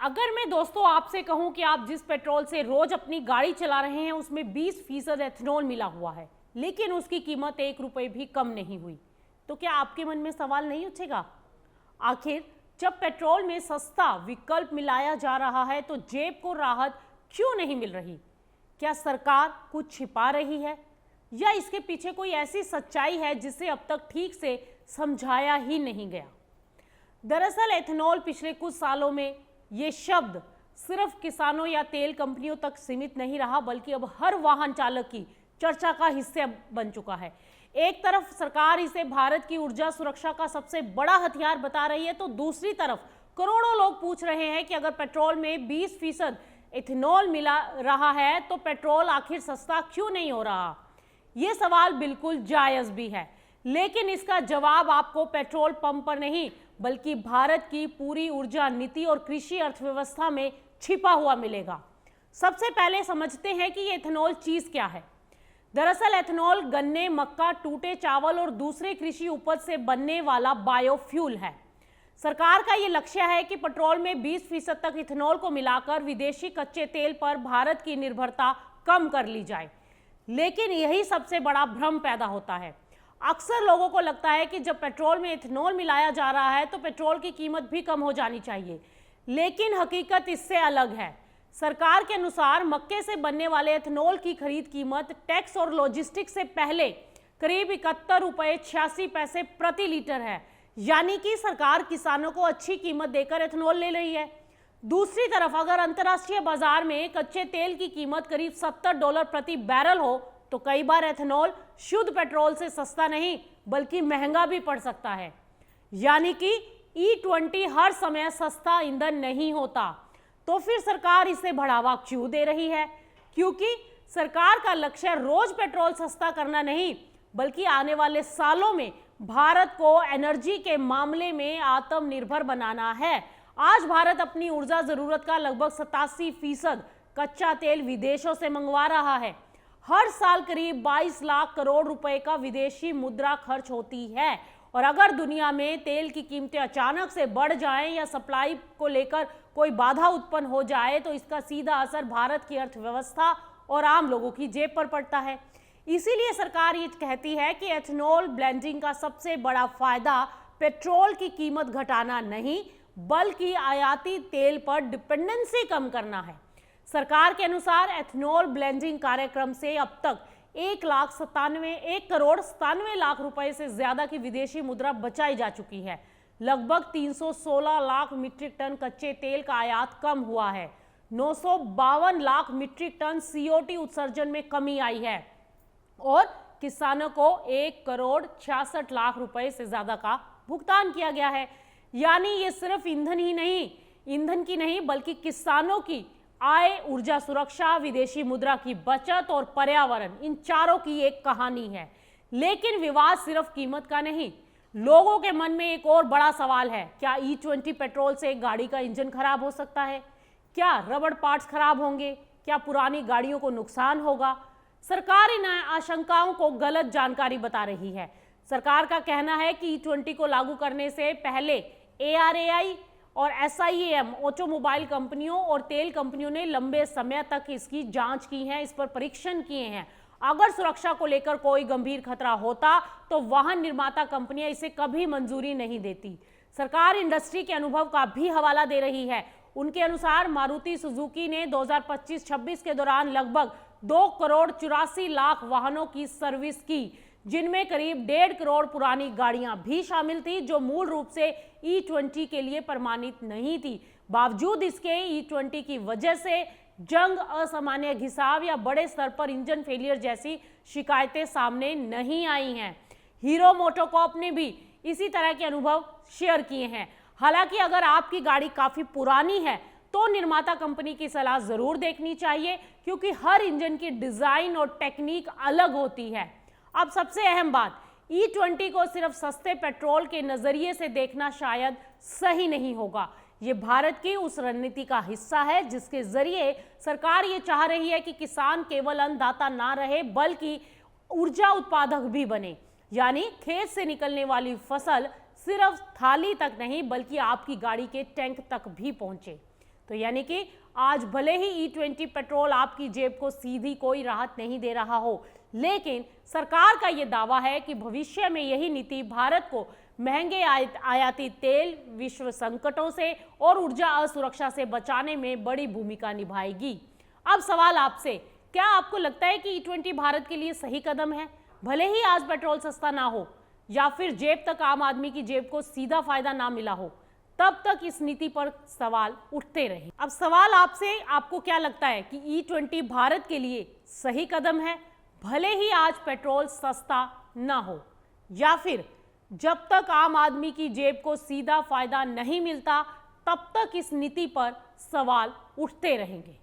अगर मैं दोस्तों आपसे कहूं कि आप जिस पेट्रोल से रोज अपनी गाड़ी चला रहे हैं उसमें 20% एथेनॉल मिला हुआ है, लेकिन उसकी कीमत 1 रुपए भी कम नहीं हुई, तो क्या आपके मन में सवाल नहीं उठेगा? आखिर जब पेट्रोल में सस्ता विकल्प मिलाया जा रहा है तो जेब को राहत क्यों नहीं मिल रही? क्या सरकार कुछ छिपा रही है या इसके पीछे कोई ऐसी सच्चाई है जिसे अब तक ठीक से समझाया ही नहीं गया? दरअसल एथेनॉल पिछले कुछ सालों में ये शब्द सिर्फ किसानों या तेल कंपनियों तक सीमित नहीं रहा, बल्कि अब हर वाहन चालक की चर्चा का हिस्सा बन चुका है। एक तरफ सरकार इसे भारत की ऊर्जा सुरक्षा का सबसे बड़ा हथियार बता रही है, तो दूसरी तरफ करोड़ों लोग पूछ रहे हैं कि अगर पेट्रोल में 20% एथेनॉल मिला रहा है तो पेट्रोल आखिर सस्ता क्यों नहीं हो रहा? ये सवाल बिल्कुल जायज भी है, लेकिन इसका जवाब आपको पेट्रोल पंप पर नहीं बल्कि भारत की पूरी ऊर्जा नीति और कृषि अर्थव्यवस्था में छिपा हुआ मिलेगा। सबसे पहले समझते हैं कि ये एथेनॉल चीज क्या है। दरअसल एथेनॉल गन्ने, मक्का, टूटे चावल और दूसरे कृषि उपज से बनने वाला बायोफ्यूल है। सरकार का ये लक्ष्य है कि पेट्रोल में 20% तक इथेनॉल को मिलाकर विदेशी कच्चे तेल पर भारत की निर्भरता कम कर ली जाए। लेकिन यही सबसे बड़ा भ्रम पैदा होता है। अक्सर लोगों को लगता है कि जब पेट्रोल में इथेनॉल मिलाया जा रहा है तो पेट्रोल की कीमत भी कम हो जानी चाहिए, लेकिन हकीकत इससे अलग है। सरकार के अनुसार मक्के से बनने वाले एथेनॉल की खरीद कीमत टैक्स और लॉजिस्टिक्स से पहले करीब 71 रुपये 86 पैसे प्रति लीटर है, यानी कि सरकार किसानों को अच्छी कीमत देकर एथेनॉल ले रही है। दूसरी तरफ अगर अंतर्राष्ट्रीय बाजार में कच्चे तेल की कीमत करीब $70 प्रति बैरल हो तो कई बार एथेनॉल शुद्ध पेट्रोल से सस्ता नहीं बल्कि महंगा भी पड़ सकता है। यानी कि E20 हर समय सस्ता ईंधन नहीं होता। तो फिर सरकार इसे बढ़ावा क्यों दे रही है? क्योंकि सरकार का लक्ष्य रोज पेट्रोल सस्ता करना नहीं बल्कि आने वाले सालों में भारत को एनर्जी के मामले में आत्मनिर्भर बनाना है। आज भारत अपनी ऊर्जा जरूरत का लगभग 87% कच्चा तेल विदेशों से मंगवा रहा है। हर साल करीब 22 लाख करोड़ रुपए का विदेशी मुद्रा खर्च होती है, और अगर दुनिया में तेल की कीमतें अचानक से बढ़ जाएं या सप्लाई को लेकर कोई बाधा उत्पन्न हो जाए तो इसका सीधा असर भारत की अर्थव्यवस्था और आम लोगों की जेब पर पड़ता है। इसीलिए सरकार ये कहती है कि एथेनॉल ब्लेंडिंग का सबसे बड़ा फायदा पेट्रोल की कीमत घटाना नहीं बल्कि आयाती तेल पर डिपेंडेंसी कम करना है। सरकार के अनुसार एथेनॉल ब्लेंडिंग कार्यक्रम से अब तक 1 करोड़ 97 लाख रुपए से ज्यादा की विदेशी मुद्रा बचाई जा चुकी है। लगभग 316 लाख मीट्रिक टन कच्चे तेल का आयात कम हुआ है। 952 लाख मीट्रिक टन CO2 उत्सर्जन में कमी आई है और किसानों को 1 करोड़ 66 लाख रुपए से ज्यादा का भुगतान किया गया है। यानी ये सिर्फ ईंधन की नहीं बल्कि किसानों की आय, ऊर्जा सुरक्षा, विदेशी मुद्रा की बचत और पर्यावरण, इन चारों की एक कहानी है। लेकिन विवाद सिर्फ कीमत का नहीं, लोगों के मन में एक और बड़ा सवाल है, क्या E20 पेट्रोल से गाड़ी का इंजन खराब हो सकता है? क्या रबड़ पार्ट्स खराब होंगे? क्या पुरानी गाड़ियों को नुकसान होगा? सरकार इन आशंकाओं को गलत जानकारी बता रही है। सरकार का कहना है कि E20 को लागू करने से पहले ARAI और SIAM ऑटोमोबाइल कंपनियों और तेल कंपनियों ने लंबे समय तक इसकी जांच की है, इस पर परीक्षण किए हैं। अगर सुरक्षा को लेकर कोई गंभीर खतरा होता तो वाहन निर्माता कंपनियां इसे कभी मंजूरी नहीं देती। सरकार इंडस्ट्री के अनुभव का भी हवाला दे रही है। उनके अनुसार मारुति सुजुकी ने 2025-26 के दौरान लगभग 2 करोड़ 84 लाख वाहनों की सर्विस की, जिनमें करीब 1.5 करोड़ पुरानी गाड़ियां भी शामिल थी जो मूल रूप से E20 के लिए प्रमाणित नहीं थी। बावजूद इसके E20 की वजह से जंग, असामान्य घिसाव या बड़े स्तर पर इंजन फेलियर जैसी शिकायतें सामने नहीं आई हैं। हीरो मोटोकॉर्प ने भी इसी तरह के अनुभव शेयर किए हैं। हालांकि अगर आपकी गाड़ी काफी पुरानी है तो निर्माता कंपनी की सलाह जरूर देखनी चाहिए, क्योंकि हर इंजन की डिजाइन और टेक्निक अलग होती है। अब सबसे अहम बात, E20 को सिर्फ सस्ते पेट्रोल के नजरिए से देखना शायद सही नहीं होगा। ये भारत की उस रणनीति का हिस्सा है जिसके जरिए सरकार ये चाह रही है कि किसान केवल अन्नदाता ना रहे बल्कि ऊर्जा उत्पादक भी बने। यानी खेत से निकलने वाली फसल सिर्फ थाली तक नहीं बल्कि आपकी गाड़ी के टैंक तक भी पहुंचे। तो यानी कि आज भले ही E20 पेट्रोल आपकी जेब को सीधी कोई राहत नहीं दे रहा हो, लेकिन सरकार का यह दावा है कि भविष्य में यही नीति भारत को महंगे आयाती तेल, विश्व संकटों से और ऊर्जा असुरक्षा से बचाने में बड़ी भूमिका निभाएगी। अब सवाल आपसे, क्या आपको लगता है कि E20 भारत के लिए सही कदम है, भले ही आज पेट्रोल सस्ता ना हो या फिर जेब तक आम आदमी की जेब को सीधा फायदा ना मिला हो, तब तक इस नीति पर सवाल उठते रहे। अब सवाल आपसे, आपको क्या लगता है कि E20 भारत के लिए सही कदम है, भले ही आज पेट्रोल सस्ता ना हो, या फिर जब तक आम आदमी की जेब को सीधा फायदा नहीं मिलता तब तक इस नीति पर सवाल उठते रहेंगे?